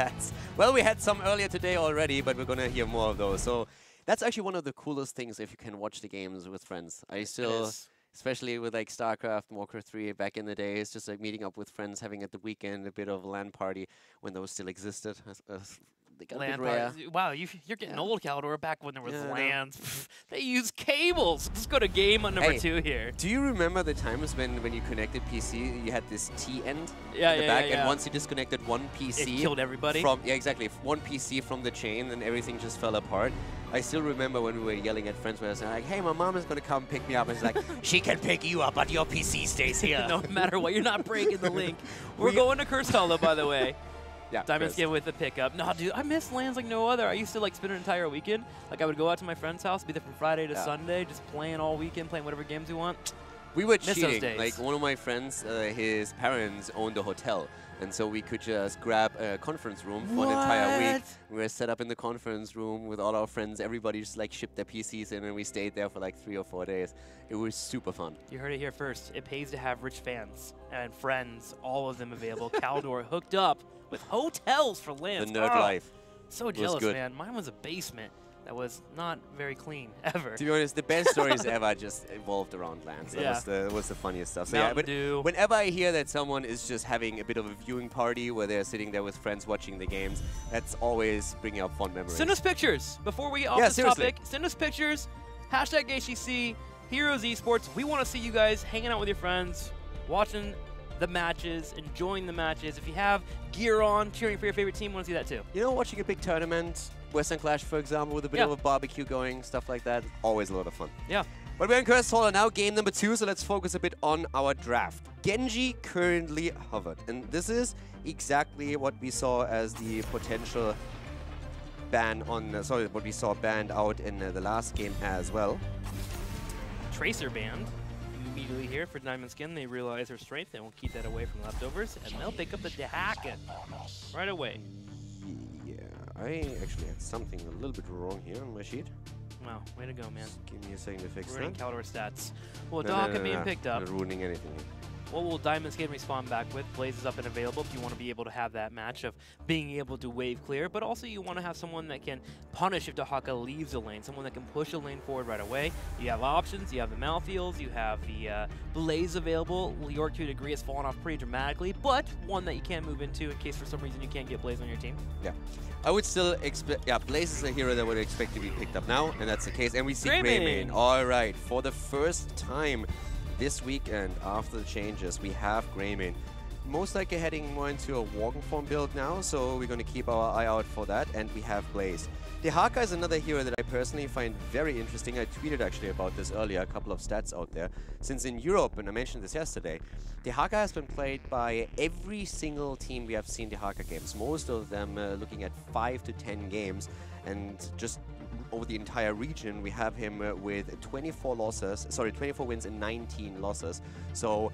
stats. Well, we had some earlier today already, but we're going to hear more of those. So that's actually one of the coolest things if you can watch the games with friends. I still, especially with like StarCraft, Warcraft 3 back in the days, just like meeting up with friends, having at the weekend a bit of a LAN party when those still existed. They got a bit rare. Wow, you're getting old, Caldor. Back when there was LANs, they used cables. Let's go to game on number 2 here. Do you remember the times when you connected PC, you had this T end in the back, yeah. and once you disconnected one PC, it killed everybody. Exactly. One PC from the chain, then everything just fell apart. I still remember when we were yelling at friends, where I was like, "Hey, my mom is gonna come pick me up," and it's like, "She can pick you up, but your PC stays here." No matter what, you're not breaking the link. We're going to Curse Hollow, by the way. Yeah, Diamond Skin with the pickup. No, dude, I miss LANs like no other. I used to like spend an entire weekend. Like I would go out to my friend's house, be there from Friday to Sunday, just playing all weekend, playing whatever games we want. We were cheating. Like one of my friends, his parents owned a hotel, and so we could just grab a conference room for an entire week. We were set up in the conference room with all our friends. Everybody just like shipped their PCs in, and we stayed there for like 3 or 4 days. It was super fun. You heard it here first. It pays to have rich fans and friends, all of them available. Caldor hooked up with hotels for LANs. The nerd life. So jealous, man. Mine was a basement that was not very clean, ever. To be honest, the best stories ever just evolved around LANs. That was the funniest stuff. So but whenever I hear that someone is just having a bit of a viewing party where they're sitting there with friends watching the games, that's always bringing up fun memories. Send us pictures. Before we get off this topic, send us pictures. Hashtag HGC, Heroes Esports. We want to see you guys hanging out with your friends, watching the matches, enjoying the matches. If you have gear on, cheering for your favorite team, want to see that too. You know, watching a big tournament, Western Clash, for example, with a bit of a barbecue going, stuff like that, always a lot of fun. Yeah. But we're in Curse Hollow now, game number 2, so let's focus a bit on our draft. Genji currently hovered, and this is exactly what we saw as the potential ban on, what we saw banned out in the last game as well. Tracer banned. Immediately here for Diamond Skin, they realize their strength. They won't keep that away from leftovers, and they'll pick up the Dehaka right away. Yeah, I actually had something a little bit wrong here on my sheet. Wow, way to go, man. Just give me a second to fix that. Ruining Caldor stats. Well, Dehaka being picked up. Not ruining anything. What will Diamond Skin respond back with? Blaze is up and available if you want to be able to have that match of being able to wave clear, but also you want to have someone that can punish if Dehaka leaves a lane, someone that can push a lane forward right away. You have options, you have the Malfields, you have the Blaze available. Leoric to a degree has fallen off pretty dramatically, but one that you can move into in case for some reason you can't get Blaze on your team. Yeah. I would still expect, Blaze is a hero that would expect to be picked up now, and that's the case. And we see Greymane. All right, for the first time this weekend, after the changes, we have Greymane. Most likely heading more into a walking form build now, so we're going to keep our eye out for that. And we have Blaze. Dehaka is another hero that I personally find very interesting. I tweeted actually about this earlier, a couple of stats out there. Since in Europe, and I mentioned this yesterday, Dehaka has been played by every single team we have seen Dehaka games. Most of them looking at 5 to 10 games, and just over the entire region, we have him with 24 wins and 19 losses. So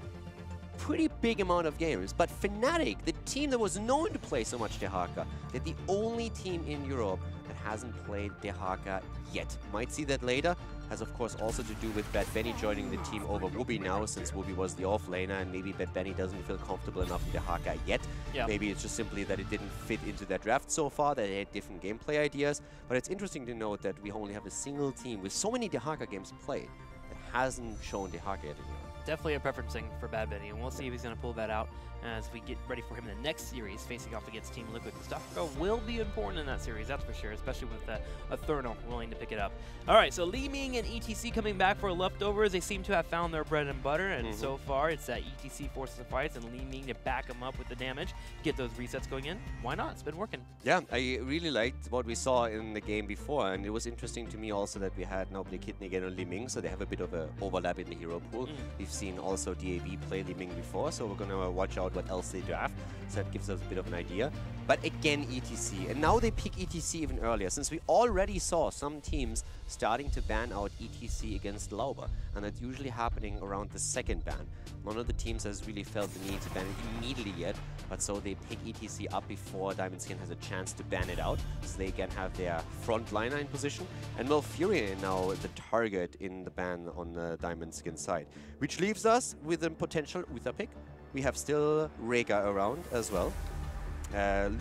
pretty big amount of games. But Fnatic, the team that was known to play so much Dehaka, they're the only team in Europe that hasn't played Dehaka yet. Might see that later. Has of course also to do with Bad Benny joining the team over Wooby now, since Wooby was the off-laner, and maybe Bad Benny doesn't feel comfortable enough in Dehaka yet. Maybe it's just simply that it didn't fit into their draft so far, that they had different gameplay ideas. But it's interesting to note that we only have a single team with so many Dehaka games played that hasn't shown Dehaka yet in Europe. Definitely a preferencing for Bad Benny, and we'll see if he's going to pull that out as we get ready for him in the next series, facing off against Team Liquid. Stuffco will be important in that series, that's for sure, especially with a Thurno willing to pick it up. All right, so Li Ming and ETC coming back for leftovers. They seem to have found their bread and butter, and so far it's that ETC forces the fights and Li Ming to back them up with the damage, get those resets going in. Why not? It's been working. Yeah, I really liked what we saw in the game before, and it was interesting to me also that we had now Blakitny again on Li Ming, so they have a bit of an overlap in the hero pool. We've seen also DAB play Li Ming before, so we're going to watch out what else they draft, so that gives us a bit of an idea. But again, ETC, and now they pick ETC even earlier, since we already saw some teams starting to ban out ETC against Lauber, and that's usually happening around the second ban. None of the teams has really felt the need to ban it immediately yet, but so they pick ETC up before Diamond Skin has a chance to ban it out, so they can have their front liner in position. And Malfurion now the target in the ban on the Diamond Skin side, which leaves us with a potential Uther pick. We have still Rega around as well.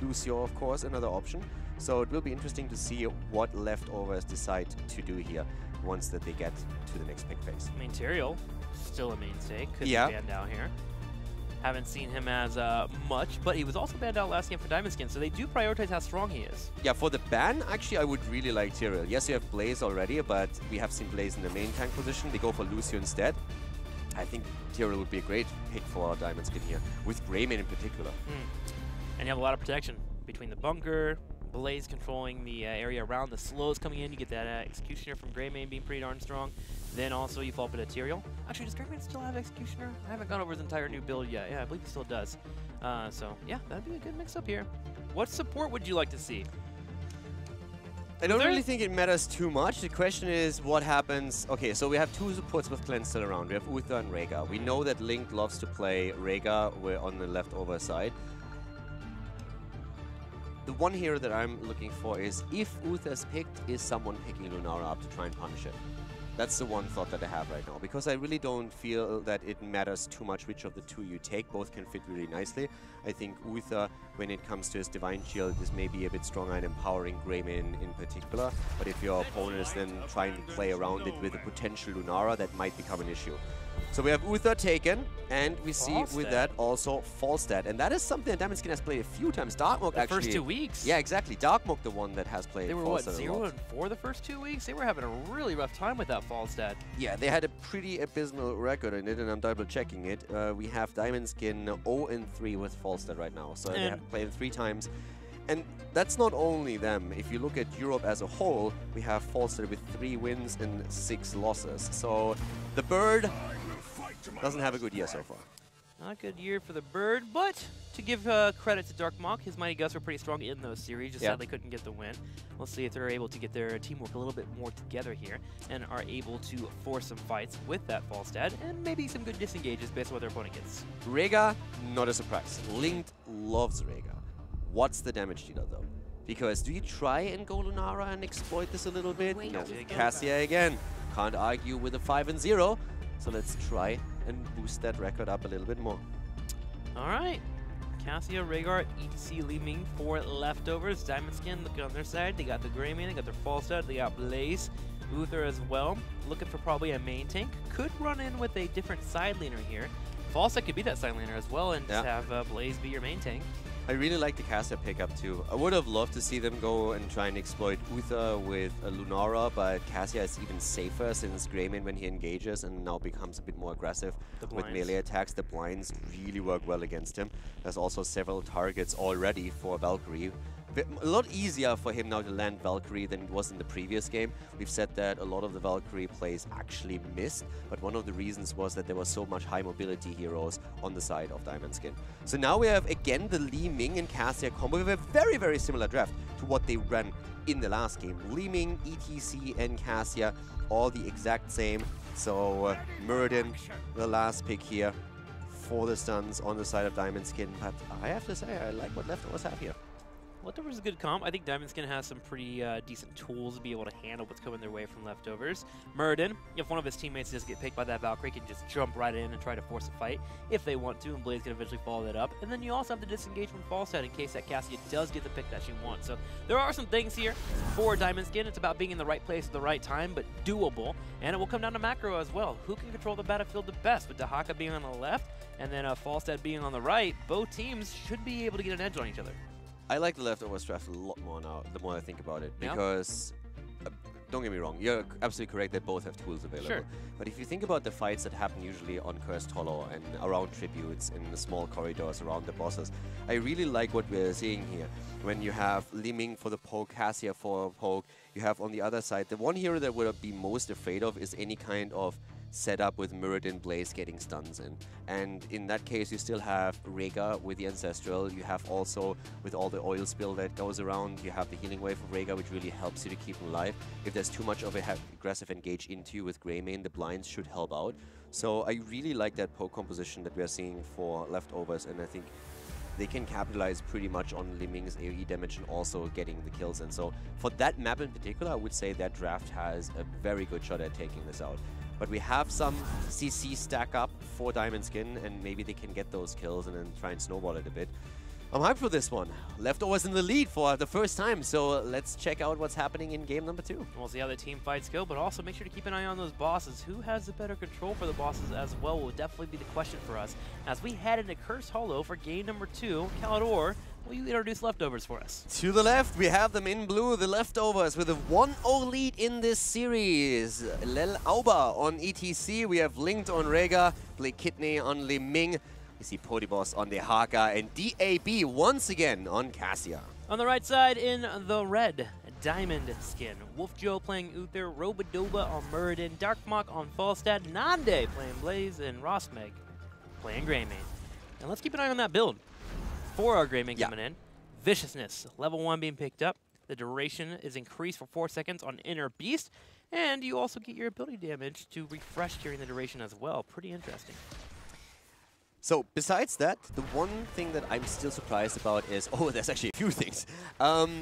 Lucio, of course, another option. So it will be interesting to see what leftovers decide to do here once that they get to the next pick phase. I mean, Tyrael, still a mainstay, could be Yeah. banned out here. Haven't seen him as much, but he was also banned out last game for Diamond Skin, so they do prioritize how strong he is. Yeah, for the ban, actually, I would really like Tyrael. Yes, you have Blaze already, but we have seen Blaze in the main tank position. They go for Lucio instead. I think Tyrael would be a great pick for Diamond Skin here, with Greymane in particular. And you have a lot of protection between the bunker, Blaze controlling the area around, the slows coming in. You get that Executioner from Greymane being pretty darn strong. Then also you fall up at Tyrael. Actually, does Greymane still have Executioner? I haven't gone over his entire new build yet. Yeah, I believe he still does. So yeah, that'd be a good mix-up here. What support would you like to see? I don't really think it matters too much. The question is what happens. Okay, so we have two supports with Cleanse still around. We have Uther and Rhaegar. We know that Link loves to play Rhaegar. We're on the leftover side. The one hero that I'm looking for is, if Uther's picked, is someone picking Lunara up to try and punish it. That's the one thought that I have right now, because I really don't feel that it matters too much which of the two you take. Both can fit really nicely. I think Uther, when it comes to his Divine Shield, is maybe a bit stronger in empowering Greymane in particular. But if your opponent is then trying to play around it with a potential Lunara, that might become an issue. So we have Uther taken, and we see with that also Falstad. And that is something that Diamond Skin has played a few times. Darkmook the actually. first 2 weeks. Yeah, exactly. Darkmook, the one that has played. They were Falstad what, 0-4 the first 2 weeks? They were having a really rough time with that Falstad. Yeah, they had a pretty abysmal record in it, and I'm double checking it. We have Diamond Skin 0-3 with Falstad right now. So they have played 3 times. And that's not only them. If you look at Europe as a whole, we have Falstad with 3 wins and 6 losses. So the Bird doesn't have a good year so far. Not a good year for the Bird, but to give credit to Darkmook, his Mighty Gusts were pretty strong in those series, just sadly couldn't get the win. We'll see if they're able to get their teamwork a little bit more together here and are able to force some fights with that Falstad and maybe some good disengages based on what their opponent gets. Rhaegar, not a surprise. Link loves Rhaegar. What's the damage dealer though? Because do you try and go Lunara and exploit this a little bit? No. Cassia again. Can't argue with a 5-0. So let's try and boost that record up a little bit more. All right. Cassia, Rhaegar, ETC, Li Ming for leftovers. Diamond Skin looking on their side. They got the Greymane, they got their Falstad, they got Blaze, Uther as well. Looking for probably a main tank. Could run in with a different side laner here. Falstad could be that side laner as well and just have Blaze be your main tank. I really like the Cassia pickup too. I would have loved to see them go and try and exploit Uther with a Lunara, but Cassia is even safer since Greymane, when he engages and now becomes a bit more aggressive with melee attacks, the blinds really work well against him. There's also several targets already for Valkyrie. A lot easier for him now to land Valkyrie than it was in the previous game. We've said that a lot of the Valkyrie plays actually missed, but one of the reasons was that there was so much high mobility heroes on the side of Diamond Skin. So now we have again the Li Ming and Cassia combo with a very, very similar draft to what they ran in the last game. Li Ming, ETC and Cassia, all the exact same. So Muradin, the last pick here for the stuns on the side of Diamond Skin. But I have to say, I like what leftovers have here. Leftovers is a good comp. I think Diamond Skin has some pretty decent tools to be able to handle what's coming their way from leftovers. Muradin, if one of his teammates does get picked by that Valkyrie, can just jump right in and try to force a fight if they want to, and Blaze can eventually follow that up. And then you also have the disengage from Falstad in case that Cassia does get the pick that she wants. So there are some things here for Diamond Skin. It's about being in the right place at the right time, but doable. And it will come down to macro as well. Who can control the battlefield the best? With Dahaka being on the left and then Falstad being on the right, both teams should be able to get an edge on each other. I like the leftovers draft a lot more now, the more I think about it, because, don't get me wrong, you're absolutely correct that both have tools available. Sure. But if you think about the fights that happen usually on Cursed Hollow and around tributes in the small corridors around the bosses, I really like what we're seeing here. When you have Li Ming for the poke, Cassia for a poke, you have on the other side, the one hero that would be most afraid of is any kind of setup with Muradin, Blaze getting stuns in. And in that case, you still have Rhaegar with the Ancestral. You have also, with all the oil spill that goes around, you have the healing wave of Rhaegar, which really helps you to keep him alive. If there's too much of a aggressive engage into you with Greymane, the blinds should help out. So I really like that poke composition that we're seeing for leftovers, and I think they can capitalize pretty much on Li Ming's AoE damage and also getting the kills. And so for that map in particular, I would say that draft has a very good shot at taking this out. But we have some CC stack up for Diamond Skin, and maybe they can get those kills and then try and snowball it a bit. I'm hyped for this one. Leftovers in the lead for the first time, so let's check out what's happening in game number 2. We'll see how the team fights go, but also make sure to keep an eye on those bosses. Who has the better control for the bosses as well will definitely be the question for us. As we head into Cursed Hollow for game number 2, Calidor, will you introduce Leftovers for us? To the left, we have them in blue, the Leftovers, with a 1-0 lead in this series. Lel Auba on ETC, we have Linked on Rega, Blake Kidney on Li Ming. We see Podyboss on the Haka, and DAB once again on Cassia. On the right side in the red, Diamond Skin. Wolf Joe playing Uther, Robodoba on Muradin, Darkmok on Falstad, Nande playing Blaze, and Rosmeg playing Greymane. And let's keep an eye on that build. For our Greymane coming in, Viciousness, level 1 being picked up. The duration is increased for 4 seconds on Inner Beast, and you also get your ability damage to refresh during the duration as well. Pretty interesting. So besides that, the one thing that I'm still surprised about is, oh, there's actually a few things.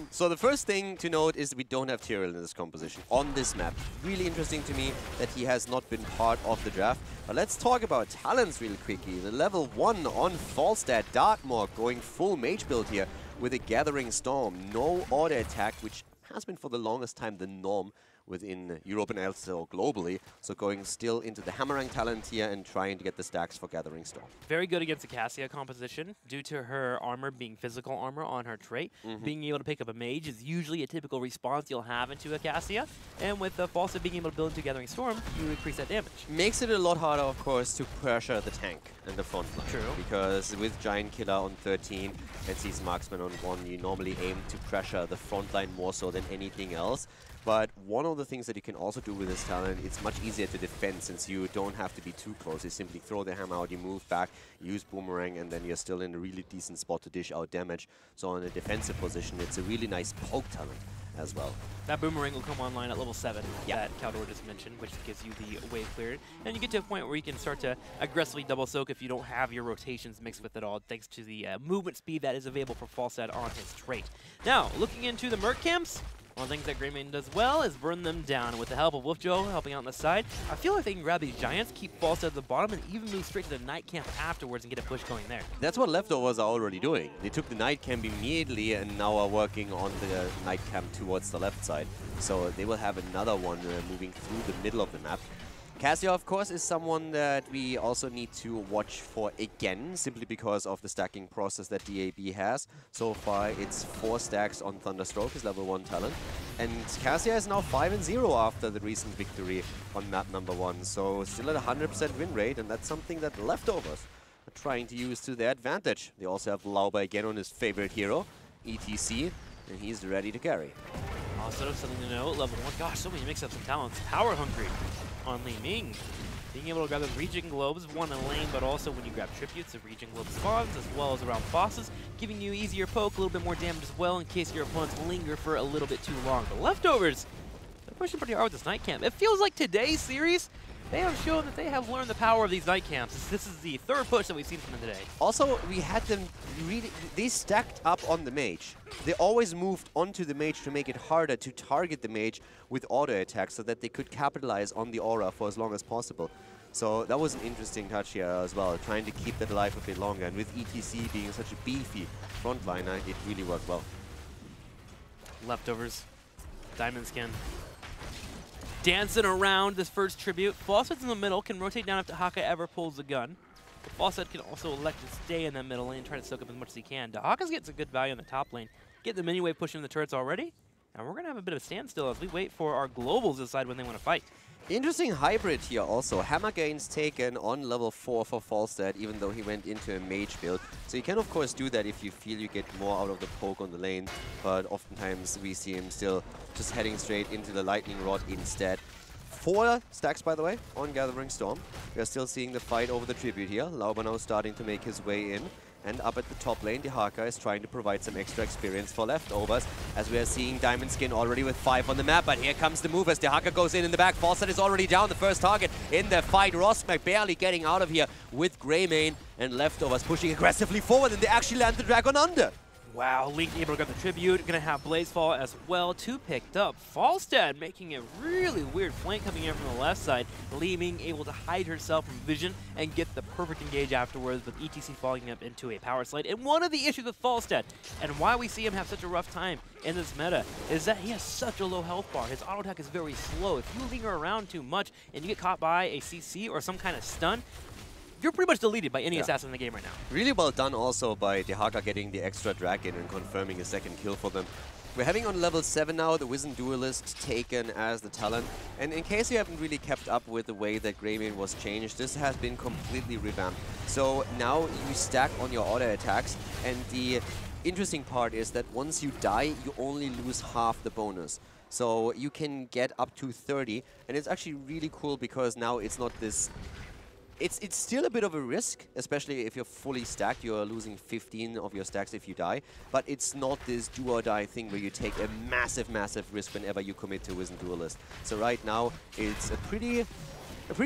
So the first thing to note is we don't have Tyrael in this composition on this map. Really interesting to me that he has not been part of the draft. But let's talk about talents really quickly. The level 1 on Falstad, Darkmok going full mage build here with a Gathering Storm. No auto attack, which has been for the longest time the norm within Europe and also globally. So going still into the Hammerang talent here and trying to get the stacks for Gathering Storm. Very good against the Cassia composition due to her armor being physical armor on her trait. Being able to pick up a mage is usually a typical response you'll have into a Cassia. And with Falstad being able to build into Gathering Storm, you increase that damage. Makes it a lot harder, of course, to pressure the tank and the front line. True. Because with Giant Killer on 13 and Season Marksman on 1, you normally aim to pressure the front line more so than anything else. But one of the things that you can also do with this talent, it's much easier to defend since you don't have to be too close. You simply throw the hammer out, you move back, use Boomerang, and then you're still in a really decent spot to dish out damage. So in a defensive position, it's a really nice poke talent as well. That Boomerang will come online at level 7 that Caldor just mentioned, which gives you the wave cleared. And you get to a point where you can start to aggressively double soak if you don't have your rotations mixed with it all, thanks to the movement speed that is available for Falstad on his trait. Now, looking into the Merc camps, one of the things that Greymane does well is burn them down. With the help of Wolf Joe helping out on the side, I feel like they can grab these giants, keep Falstad at the bottom, and even move straight to the night camp afterwards and get a push going there. That's what Leftovers are already doing. They took the night camp immediately and now are working on the night camp towards the left side. So they will have another one moving through the middle of the map. Cassia, of course, is someone that we also need to watch for again, simply because of the stacking process that DAB has. So far, it's 4 stacks on Thunderstroke, his level 1 talent. And Cassia is now 5-0 after the recent victory on map number 1. So still at 100% win rate, and that's something that Leftovers are trying to use to their advantage. They also have Lauba again on his favorite hero, ETC, and he's ready to carry. Also, something to note, level 1, gosh, so many mix-ups and talents. Power hungry on Li Ming. Being able to grab those regen globes, one in lane, but also when you grab tributes, the regen globe spawns, as well as around bosses, giving you easier poke, a little bit more damage as well, in case your opponents linger for a little bit too long. The Leftovers, they're pushing pretty hard with this night camp. It feels like today's series, they have shown that they have learned the power of these night camps. This is the 3rd push that we've seen from them today. Also, we had them really, they stacked up on the mage. They always moved onto the mage to make it harder to target the mage with auto attacks so that they could capitalize on the aura for as long as possible. So that was an interesting touch here as well, trying to keep that alive a bit longer. And with ETC being such a beefy frontliner, it really worked well. Leftovers, Diamond Skin. Dancing around this first tribute. Falstad's in the middle, can rotate down if the Haka ever pulls the gun. But Falstad can also elect to stay in that middle lane and try to soak up as much as he can. Dahaka's getting some good value in the top lane. Get the mini wave pushing the turrets already. And we're going to have a bit of a standstill as we wait for our globals to decide when they want to fight. Interesting hybrid here also. Hammer gains taken on level 4 for Falstad, even though he went into a mage build. So you can of course do that if you feel you get more out of the poke on the lane, but oftentimes we see him still just heading straight into the lightning rod instead. 4 stacks, by the way, on Gathering Storm. We are still seeing the fight over the tribute here. Lauba now starting to make his way in. And up at the top lane, the Haka is trying to provide some extra experience for Leftovers, as we are seeing Diamond Skin already with 5 on the map. But here comes the move as the Haka goes in the back. Falstad is already down, the first target in the fight. Rosmeg barely getting out of here with Greymane, and Leftovers pushing aggressively forward, and they actually land the Dragon under. Wow, Link able to grab the tribute. Gonna have Blazefall as well. 2 picked up. Falstad making a really weird flank coming in from the left side. Lee being able to hide herself from vision and get the perfect engage afterwards, with ETC falling up into a power slide. And one of the issues with Falstad, and why we see him have such a rough time in this meta, is that he has such a low health bar. His auto attack is very slow. If you linger around too much and you get caught by a CC or some kind of stun, you're pretty much deleted by any assassin in the game right now. Really well done also by Dehaka getting the extra drag in and confirming a second kill for them. We're having on level 7 now the Wizened Duelist taken as the talent. And in case you haven't really kept up with the way that Greymane was changed, this has been completely revamped. So now you stack on your auto attacks, and the interesting part is that once you die, you only lose half the bonus. So you can get up to 30, and it's actually really cool because now it's not this... It's still a bit of a risk, especially if you're fully stacked. You're losing 15 of your stacks if you die, but it's not this do or die thing where you take a massive, massive risk whenever you commit to Wizened Duelist. So right now, it's a pretty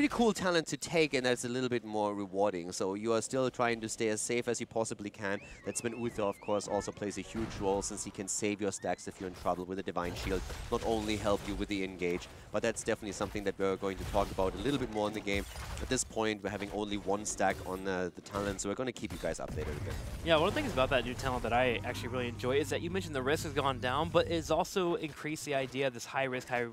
cool talent to take, and that's a little bit more rewarding. So you are still trying to stay as safe as you possibly can. That's when Uther, of course, also plays a huge role, since he can save your stacks if you're in trouble with a Divine Shield, not only help you with the engage, but that's definitely something that we're going to talk about a little bit more in the game. At this point, we're having only 1 stack on the talent, so we're going to keep you guys updated a bit. Yeah, one of the things about that new talent that I actually really enjoy is that you mentioned the risk has gone down, but it's also increased the idea of this high risk, high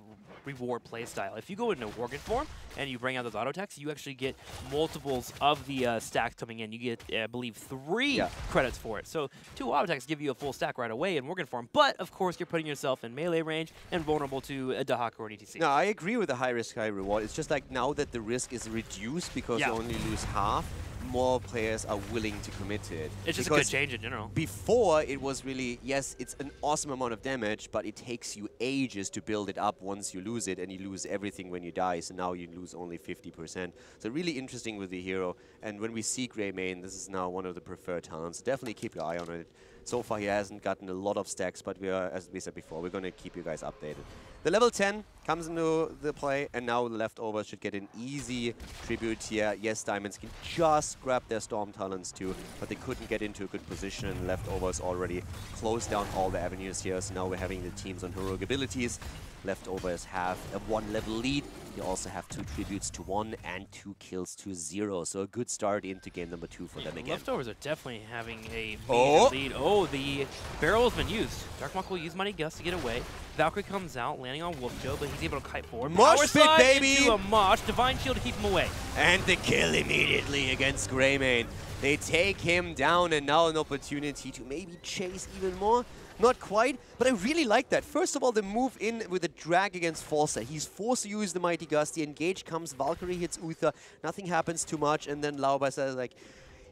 reward playstyle. If you go into Worgen form and you bring out those auto attacks, you actually get multiples of the stacks coming in. You get, I believe, 3 credits for it. So 2 auto attacks give you a full stack right away in Worgen form, but of course you're putting yourself in melee range and vulnerable to a Dehaka or an ETC. No, I agree with the high risk, high reward. It's just like now that the risk is reduced because you only lose half, more players are willing to commit to it. It's just a good change in general. Before, it was really, yes, it's an awesome amount of damage, but it takes you ages to build it up once you lose it, and you lose everything when you die, so now you lose only 50%. So really interesting with the hero, and when we see Greymane, this is now one of the preferred talents. Definitely keep your eye on it. So far, he hasn't gotten a lot of stacks, but we are, as we said before, we're going to keep you guys updated. The level 10 comes into the play, and now the leftovers should get an easy tribute here. Yes, Diamonds can just grab their Storm talents too, but they couldn't get into a good position, and leftovers already closed down all the avenues here. So now we're having the teams on heroic abilities. Leftovers have a 1-level lead. You also have 2 tributes to 1 and 2 kills to 0. So a good start into game number 2 for them again. Leftovers are definitely having a major lead. Oh, the barrel has been used. Darkmock will use Mighty Gust to get away. Valkyrie comes out, landing on Wolfjo, but he's able to kite forward. Mosh pit, baby! Into a mosh. Divine Shield to keep him away. And the kill immediately against Greymane. They take him down, and now an opportunity to maybe chase even more. Not quite, but I really like that. First of all, the move in with a drag against Falstad. He's forced to use the Mighty Gust. The engage comes, Valkyrie hits Uther. Nothing happens too much, and then Lauba says, like,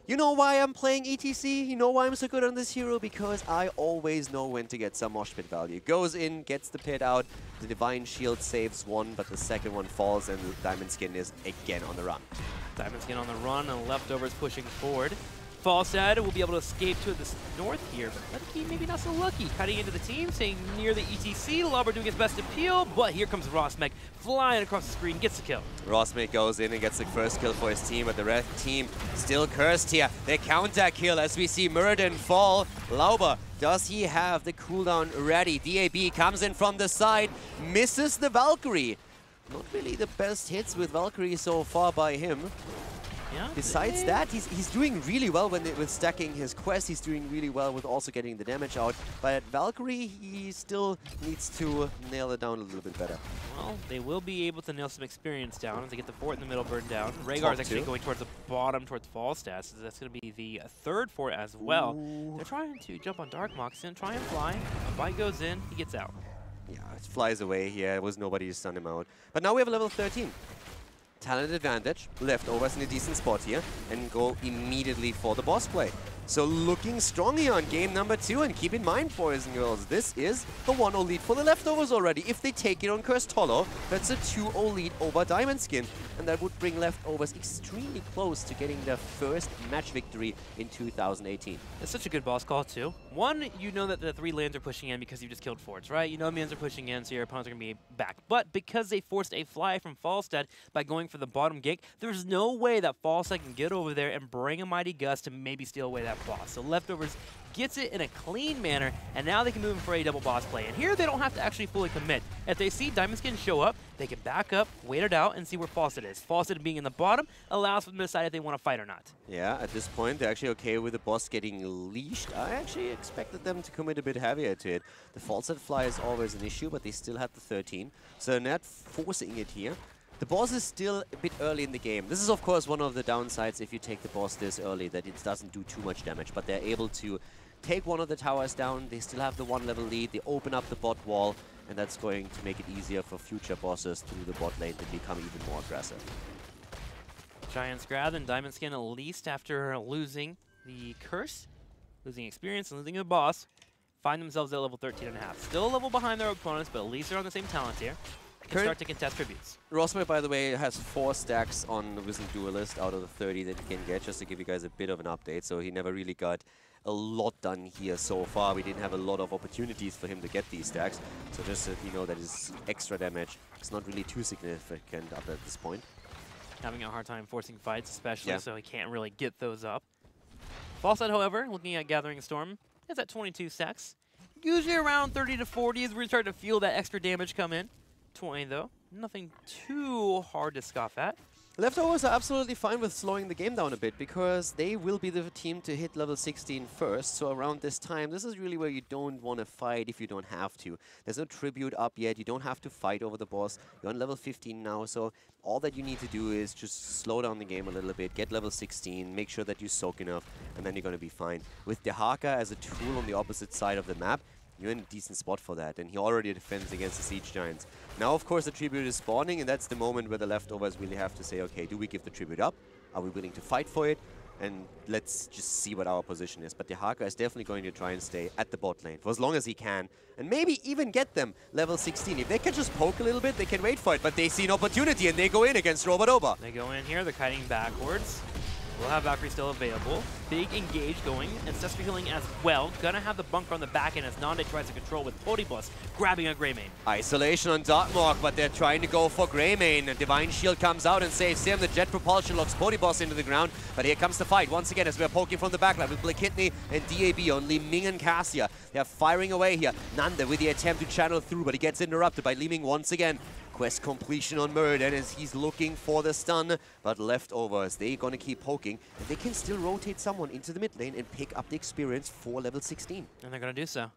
you know why I'm playing ETC? You know why I'm so good on this hero? Because I always know when to get some mosh pit value. Goes in, gets the pit out. The Divine Shield saves 1, but the second one falls, and the Diamond Skin is again on the run. Diamond Skin on the run, and Leftovers pushing forward. Falstad will be able to escape to the north here, but Ledeki maybe not so lucky. Cutting into the team, staying near the ETC. Lauber doing his best to peel, but here comes Rosmek flying across the screen, gets the kill. Rosmek goes in and gets the first kill for his team, but the red team still cursed here. They counter kill as we see Muradin fall. Lauber, does he have the cooldown ready? DAB comes in from the side, misses the Valkyrie. Not really the best hits with Valkyrie so far by him. Yeah, besides that, he's doing really well with stacking his quest. He's doing really well with also getting the damage out. But Valkyrie, he still needs to nail it down a little bit better. Well, they will be able to nail some experience down as they get the fort in the middle burned down. Rhaegar is actually going towards the bottom, towards Falstad, so that's going to be the third fort as well. Ooh. They're trying to jump on Darkmock, try and fly. A bite goes in, he gets out. Yeah, it flies away here. There was nobody to stun him out. But now we have a level 13. Talent advantage, leftovers in a decent spot here, and go immediately for the boss play. So looking strong here on game number 2, and keep in mind, boys and girls, this is the 1-0 lead for the leftovers already. If they take it on Cursed Hollow, that's a 2-0 lead over Diamond Skin, and that would bring leftovers extremely close to getting their first match victory in 2018. It's such a good boss call too. One, you know that the 3 lanes are pushing in because you just killed forts, right? You know minions are pushing in, so your opponents are going to be back. But because they forced a fly from Falstad by going for the bottom gate, there's no way that Falstad can get over there and bring a Mighty Gust to maybe steal away that boss. So Leftovers gets it in a clean manner, and now they can move in for a double boss play. And here they don't have to actually fully commit. If they see Diamond Skin show up, they can back up, wait it out, and see where Falstad is. Falstad being in the bottom allows them to decide if they want to fight or not. Yeah, at this point, they're actually okay with the boss getting leashed. I actually expected them to commit a bit heavier to it. The Falstad fly is always an issue, but they still had the 13, so they're not forcing it here. The boss is still a bit early in the game. This is, of course, one of the downsides if you take the boss this early, that it doesn't do too much damage, but they're able to take one of the towers down. They still have the 1-level lead. They open up the bot wall, and that's going to make it easier for future bosses through the bot lane to become even more aggressive. Giants grab and Diamond Skin, at least after losing the curse, losing experience, and losing the boss, find themselves at level 13.5. Still a level behind their opponents, but at least they're on the same talent here. Can start to contest tributes. Rosberg, by the way, has 4 stacks on the Wisdom Duelist out of the 30 that he can get, just to give you guys a bit of an update. So he never really got a lot done here so far. We didn't have a lot of opportunities for him to get these stacks. So just so you know that his extra damage is not really too significant up at this point. Having a hard time forcing fights, especially, so he can't really get those up. Falstad, however, looking at Gathering Storm, is at 22 stacks. Usually around 30 to 40 is where you start to feel that extra damage come in. 20 though, nothing too hard to scoff at. Leftovers are absolutely fine with slowing the game down a bit because they will be the team to hit level 16 first. So around this time, this is really where you don't want to fight if you don't have to. There's no tribute up yet. You don't have to fight over the boss. You're on level 15 now, so all that you need to do is just slow down the game a little bit, get level 16, make sure that you soak enough, and then you're going to be fine. With Dehaka as a tool on the opposite side of the map, you're in a decent spot for that, and he already defends against the Siege Giants. Now, of course, the tribute is spawning, and that's the moment where the Leftovers really have to say, okay, do we give the tribute up? Are we willing to fight for it? And let's just see what our position is. But Dehaka is definitely going to try and stay at the bot lane for as long as he can, and maybe even get them level 16. If they can just poke a little bit, they can wait for it, but they see an opportunity, and they go in against Robodoba. They go in here, they're kiting backwards. We'll have Valkyrie still available. Big engage going. Ancestral healing as well. Gonna have the bunker on the back end as Nande tries to control with Podibus grabbing a Greymane. Isolation on Darkmark, but they're trying to go for Greymane. And Divine Shield comes out and saves him. The Jet Propulsion locks Podibus into the ground. But here comes the fight once again as we're poking from the backline with Blakitney and DAB on Li Ming and Cassia. They're firing away here. Nande with the attempt to channel through, but he gets interrupted by Li Ming once again. Quest completion on Murden as he's looking for the stun, but Leftovers, they're gonna keep poking, and they can still rotate someone into the mid lane and pick up the experience for level 16. And they're gonna do so.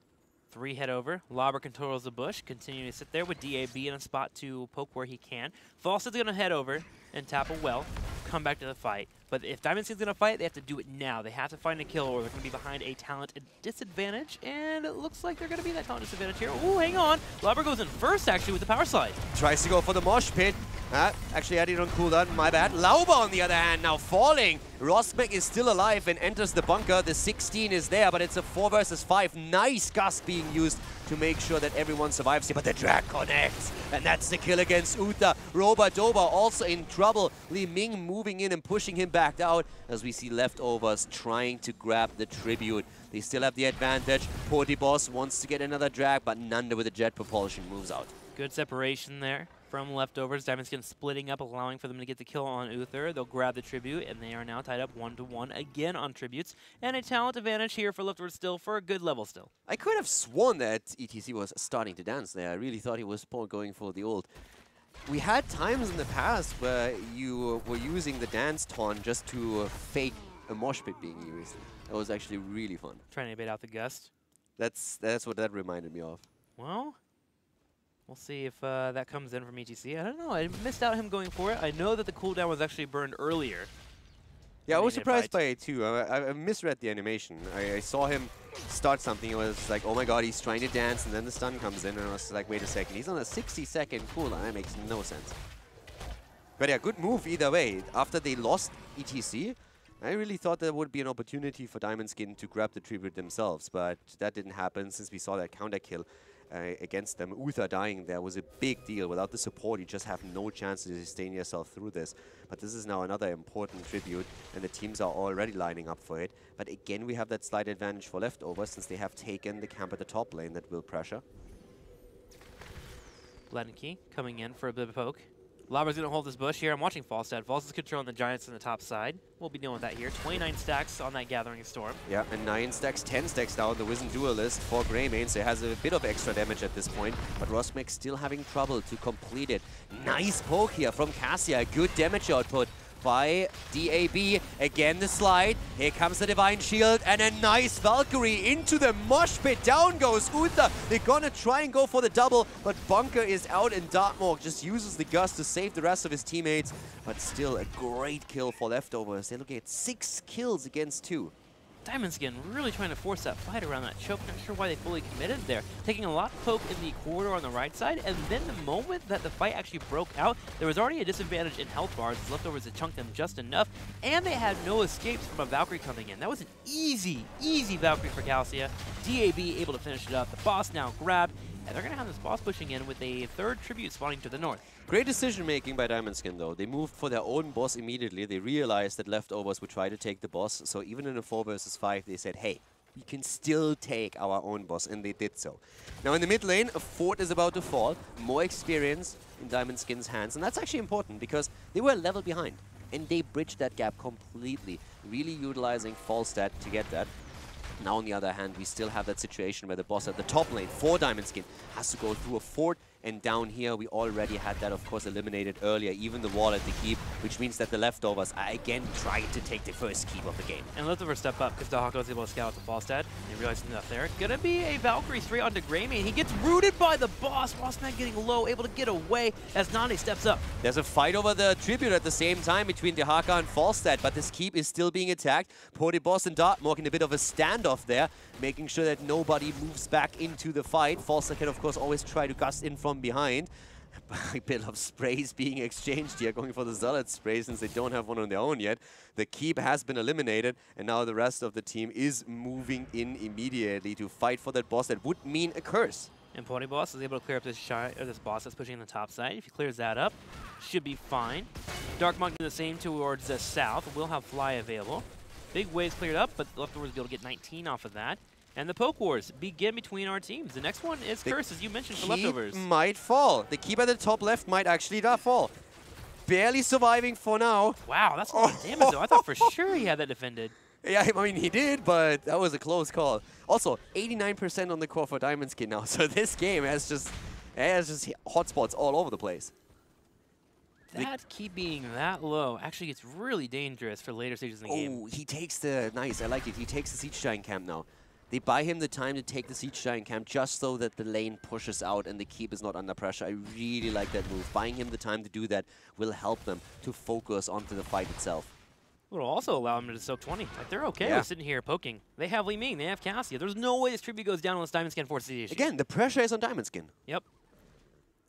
3 head over. Lauber controls the bush, continuing to sit there with DAB in a spot to poke where he can. Falstad's gonna head over and tap a well, come back to the fight. But if Diamond Skin's gonna fight, they have to do it now. They have to find a kill or they're gonna be behind a talent disadvantage, and it looks like they're gonna be that talent disadvantage here. Ooh, hang on. Lauber goes in first actually with the power slide. Tries to go for the mosh pit. Actually added on cooldown, my bad. Lauber on the other hand now falling. Rosbeck is still alive and enters the bunker. The 16 is there, but it's a 4 versus 5. Nice gust being used to make sure that everyone survives here. But the drag connects, and that's the kill against Uta. Robodoba also in trouble. Li Ming moving in and pushing him back out as we see Leftovers trying to grab the tribute. They still have the advantage. Podibos wants to get another drag, but Nande with the jet propulsion moves out. Good separation there from Leftovers. Diamond Skin splitting up, allowing for them to get the kill on Uther. They'll grab the tribute, and they are now tied up 1-1 again on tributes. And a talent advantage here for Leftovers still for a good level still. I could have sworn that ETC was starting to dance there. I really thought he was going for the ult. We had times in the past where you were using the dance taunt just to fake a mosh pit being used. That was actually really fun. Trying to bait out the gust. That's what that reminded me of. Well, we'll see if that comes in from ETC. I don't know. I missed out him going for it. I know that the cooldown was actually burned earlier. Yeah, I was surprised by it too. I misread the animation. I saw him start something. It was like, oh my god, he's trying to dance, and then the stun comes in, and I was like, wait a second, he's on a 60-second cooldown. That makes no sense. But yeah, good move either way. After they lost ETC, I really thought there would be an opportunity for Diamond Skin to grab the tribute themselves, but that didn't happen since we saw that counter kill. against them. Uther dying there was a big deal. Without the support, you just have no chance to sustain yourself through this. But this is now another important tribute, and the teams are already lining up for it. But again, we have that slight advantage for Leftovers, since they have taken the camp at the top lane that will pressure. Ledenke coming in for a bit of a poke. Labra's going to hold this bush here. I'm watching Falstad. Falstad's controlling the Giants on the top side. We'll be dealing with that here. 29 stacks on that Gathering Storm. Yeah, and 9 stacks, 10 stacks now on the Wizened Duelist for Greymane, so it has a bit of extra damage at this point. But Rosmek still having trouble to complete it. Nice poke here from Cassia. Good damage output by DAB. Again, the slide. Here comes the Divine Shield and a nice Valkyrie into the mosh pit. Down goes Uther. They're gonna try and go for the double, but Bunker is out and Dartmoor just uses the gust to save the rest of his teammates. But still a great kill for Leftovers. They look at 6 kills against 2. Diamondskin really trying to force that fight around that choke. Not sure why they fully committed there. Taking a lot of poke in the corridor on the right side, and then the moment that the fight actually broke out, there was already a disadvantage in health bars. Leftovers had chunked them just enough, and they had no escapes from a Valkyrie coming in. That was an easy, easy Valkyrie for Calcia. DAB able to finish it up. The boss now grabbed, and they're going to have this boss pushing in with a 3rd tribute spawning to the north. Great decision making by Diamondskin though. They moved for their own boss immediately. They realized that Leftovers would try to take the boss. So even in a 4 versus 5, they said, hey, we can still take our own boss, and they did so. Now in the mid lane, a fort is about to fall. More experience in Diamondskin's hands, and that's actually important because they were a level behind. And they bridged that gap completely, really utilizing Falstad to get that. Now on the other hand, we still have that situation where the boss at the top lane for Diamondskin has to go through a fort. And down here, we already had that, of course, eliminated earlier, even the wall at the keep, which means that the Leftovers are again trying to take the first keep of the game. And Leftovers step up because Dahaka was able to scout the Falstad. They realized enough there. Gonna be a Valkyrie straight onto Greymane. He gets rooted by the boss. Rosmek getting low, able to get away as Nane steps up. There's a fight over the tribute at the same time between Dahaka and Falstad, but this keep is still being attacked. Boss and Dartmoor in a bit of a standoff there, making sure that nobody moves back into the fight. Falstad can, of course, always try to gust in from behind. A bit of sprays being exchanged here, going for the Zealot spray since they don't have one on their own yet. The keep has been eliminated, and now the rest of the team is moving in immediately to fight for that boss. That would mean a curse. And Boss is able to clear up this boss that's pushing on the top side. If he clears that up, should be fine. Dark Monk doing the same towards the south. Will have Fly available. Big waves cleared up, but Leftovers will be able to get 19 off of that. And the poke wars begin between our teams. The next one is Curse, as you mentioned, for Leftovers. Might fall. The keep at the top left might actually fall. Barely surviving for now. Wow, that's a lot of damage, though. I thought for sure he had that defended. Yeah, I mean, he did, but that was a close call. Also, 89% on the core for Diamondskin now. So this game has just hotspots all over the place. That keep being that low actually gets really dangerous for later stages in the game. Oh, he takes the... Nice, I like it. He takes the Siege Giant camp now. They buy him the time to take the Siege Giant camp just so that the lane pushes out and the keep is not under pressure. I really like that move. Buying him the time to do that will help them to focus onto the fight itself. It'll also allow them to soak 20. Like, they're okay with sitting here poking. They have Li Ming, they have Cassia. There's no way this tribute goes down unless Diamondskin forces the issue. Again, the pressure is on Diamondskin. Yep.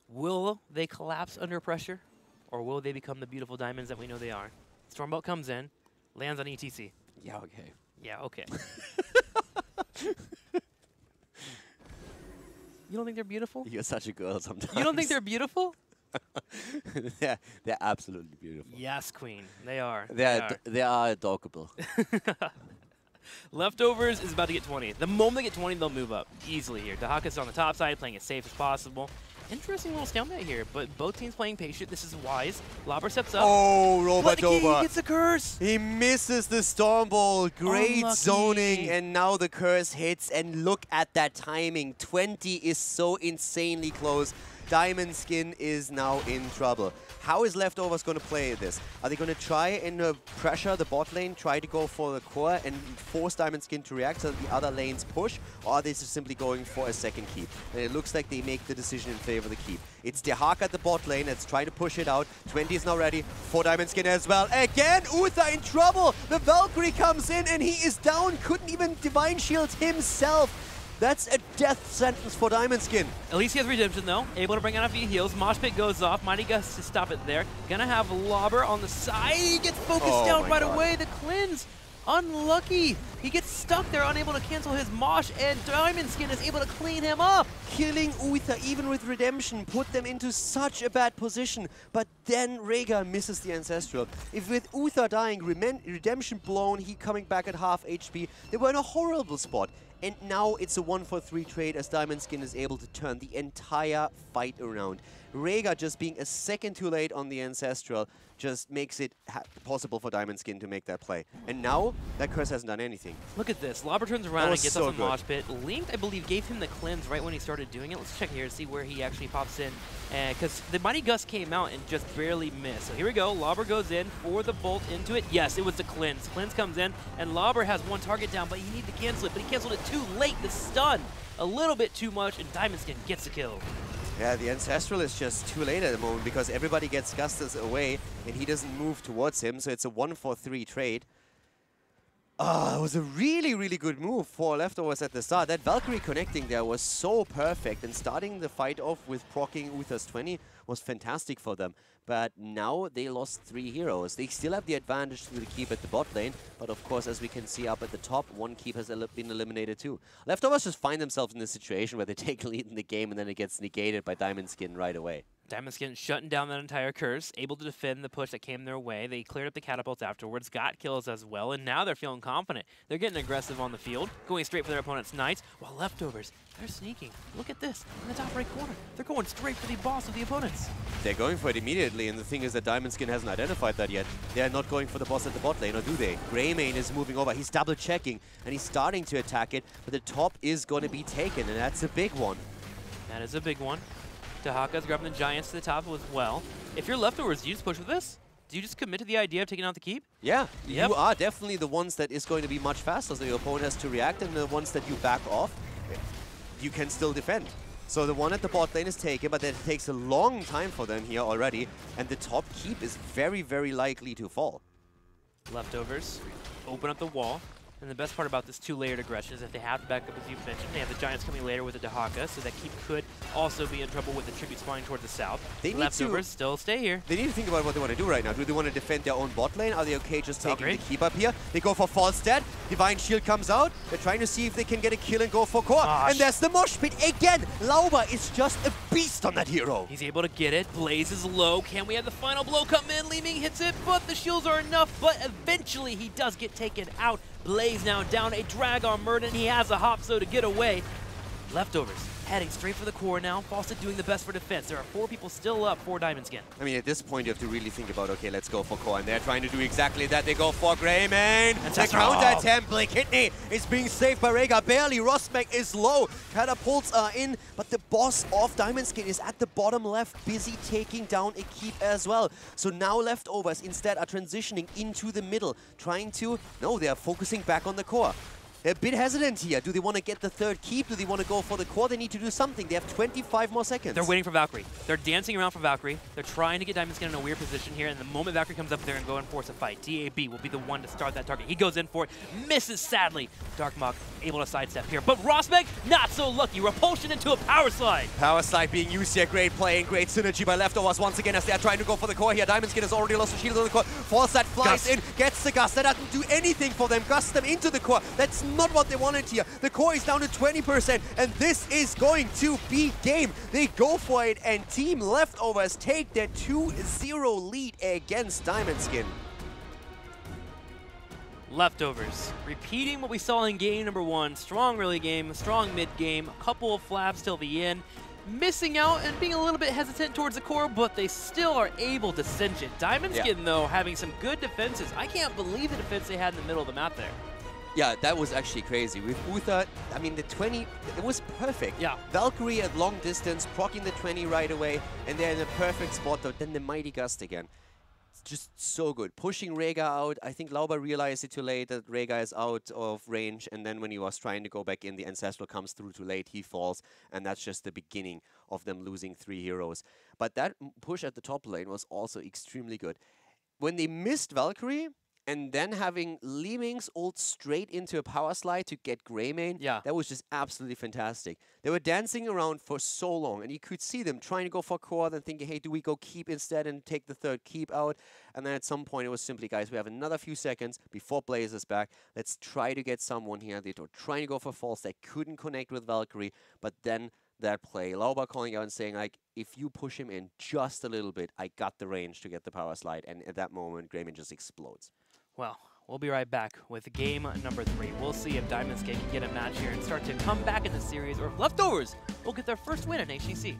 Will they collapse under pressure? Or will they become the beautiful diamonds that we know they are? Stormbolt comes in, lands on ETC. Yeah, okay. Yeah, okay. You don't think they're beautiful? You're such a girl sometimes. You don't think they're beautiful? They're absolutely beautiful. Yes, Queen. They are. They are adorable. Leftovers is about to get 20. The moment they get 20, they'll move up easily here. Dahaka's on the top side, playing as safe as possible. Interesting little stalemate here, but both teams playing patient. This is wise. Labra steps up. Oh, Robadova. He gets a curse. He misses the Stormbolt. Great zoning, and now the curse hits. And look at that timing. 20 is so insanely close. Diamondskin is now in trouble. How is Leftovers going to play this? Are they going to try and pressure the bot lane, try to go for the core and force Diamondskin to react so that the other lanes push? Or are they just simply going for a second keep? And it looks like they make the decision in favor of the keep. It's Dahaka at the bot lane that's trying to push it out. 20 is now ready for Diamondskin as well. Again, Uther in trouble. The Valkyrie comes in and he is down. Couldn't even Divine Shield himself. That's a death sentence for Diamondskin. At least he has redemption, though. Able to bring out a few heals. Mosh Pit goes off. Mighty Gust to stop it there. Gonna have Lobber on the side. He gets focused down right away. The cleanse Unlucky. He gets stuck there, unable to cancel his mosh, and Diamond Skin is able to clean him up. Killing Uther, even with Redemption, put them into such a bad position. But then Rhaegar misses the Ancestral. If with Uther dying, Redemption blown, he coming back at half HP, they were in a horrible spot. And now it's a 1-for-3 trade as Diamond Skin is able to turn the entire fight around. Rhaegar just being a second too late on the Ancestral just makes it possible for Diamond Skin to make that play. And now, that curse hasn't done anything. Look at this. Lobber turns around and gets off the mosh pit. Linked, I believe, gave him the cleanse right when he started doing it. Let's check here to see where he actually pops in. Because the Mighty Gust came out and just barely missed. So here we go. Lobber goes in for the bolt into it. Yes, it was the cleanse. Cleanse comes in, and Lobber has one target down, but he needed to cancel it. But he canceled it too late. The stun, a little bit too much, and Diamond Skin gets the kill. Yeah, the Ancestral is just too late at the moment because everybody gets Gustus away and he doesn't move towards him, so it's a 1-for-3 trade. It was a really, really good move for Leftovers at the start. That Valkyrie connecting there was so perfect, and starting the fight off with proccing Uther's 20 was fantastic for them. But now they lost 3 heroes. They still have the advantage through the keep at the bot lane, but of course, as we can see up at the top, one keep has been eliminated too. Leftovers just find themselves in this situation where they take lead in the game and then it gets negated by Diamond Skin right away. Diamond Skin shutting down that entire curse, able to defend the push that came their way. They cleared up the catapults afterwards, got kills as well, and now they're feeling confident. They're getting aggressive on the field, going straight for their opponent's knights, while Leftovers, they're sneaking. Look at this, in the top right corner. They're going straight for the boss of the opponents. They're going for it immediately, and the thing is that Diamond Skin hasn't identified that yet. They're not going for the boss at the bot lane, or do they? Greymane is moving over. He's double checking, and he's starting to attack it, but the top is going to be taken, and that's a big one. That is a big one. Dahaka's grabbing the Giants to the top as well. If you're Leftovers, do you just push with this? Do you just commit to the idea of taking out the keep? Yeah, you are definitely the ones that is going to be much faster, so your opponent has to react, and the ones that you back off, you can still defend. So the one at the bot lane is taken, but it takes a long time for them here already, and the top keep is very, very likely to fall. Leftovers open up the wall. And the best part about this two-layered aggression is that they have backup, as you've mentioned. They have the Giants coming later with the Dahaka, so that keep could also be in trouble with the tribute spawning towards the south. Leftovers still stay here. They need to think about what they want to do right now. Do they want to defend their own bot lane? Are they okay just taking the keep up here? They go for false dead. Divine Shield comes out. They're trying to see if they can get a kill and go for core. And there's the mosh pit again. Lauber is just a beast on that hero. He's able to get it. Blaze is low. Can we have the final blow come in? Leeming hits it, but the shields are enough. But eventually he does get taken out. Blaze now down, a drag on Murden. He has a hop so to get away. Leftovers heading straight for the core now. Fawcett doing the best for defense. There are 4 people still up for Diamond Skin. I mean, at this point, you have to really think about, okay, let's go for core. And they're trying to do exactly that. They go for Greymane. The counter attempt. Blake Kidney is being saved by Rhaegar. Barely. Rosmek is low. Catapults are in. But the boss of Diamond Skin is at the bottom left, busy taking down a keep as well. So now Leftovers instead are transitioning into the middle, trying to... No, they are focusing back on the core. They're a bit hesitant here. Do they want to get the third keep? Do they want to go for the core? They need to do something. They have 25 more seconds. They're waiting for Valkyrie. They're dancing around for Valkyrie. They're trying to get Diamond Skin in a weird position here, and the moment Valkyrie comes up, they're going to go and force a fight. DAB will be the one to start that target. He goes in for it, misses sadly. Darkmok able to sidestep here, but Rosmek not so lucky. Repulsion into a power slide. Power slide being used here. Great play and great synergy by Leftovers once again as they're trying to go for the core here. Diamond Skin has already lost the shield on the core. False that flies in, gets the Gust. That doesn't do anything for them. Gust them into the core. That's not what they wanted here. The core is down to 20%, and this is going to be game. They go for it, and Team Leftovers take their 2-0 lead against Diamond Skin. Leftovers, repeating what we saw in game number 1. Strong early game, strong mid game, a couple of flaps till the end. Missing out and being a little bit hesitant towards the core, but they still are able to cinch it. Diamond Skin, though, having some good defenses. I can't believe the defense they had in the middle of the map there. Yeah, that was actually crazy. With Uther, I mean, the 20, it was perfect. Yeah. Valkyrie at long distance, proccing the 20 right away, and they're in a perfect spot, though. Then the Mighty Gust again. It's just so good. Pushing Rhaegar out. I think Lauber realized it too late that Rhaegar is out of range, and then when he was trying to go back in, the Ancestral comes through too late. He falls, and that's just the beginning of them losing 3 heroes. But that push at the top lane was also extremely good. When they missed Valkyrie, and then having Li-Ming's ult straight into a power slide to get Greymane, Yeah. that was just absolutely fantastic. They were dancing around for so long, and you could see them trying to go for core, then thinking, hey, do we go keep instead and take the third keep out? And then at some point it was simply, guys, we have another few seconds before Blaze is back. Let's try to get someone here. They were trying to go for falls. They couldn't connect with Valkyrie, but then that play, Lauba calling out and saying, like, if you push him in just a little bit, I got the range to get the power slide. And at that moment, Greymane just explodes. Well, we'll be right back with game number 3. We'll see if Diamond Skate can get a match here and start to come back in the series, or if Leftovers will get their first win in HGC.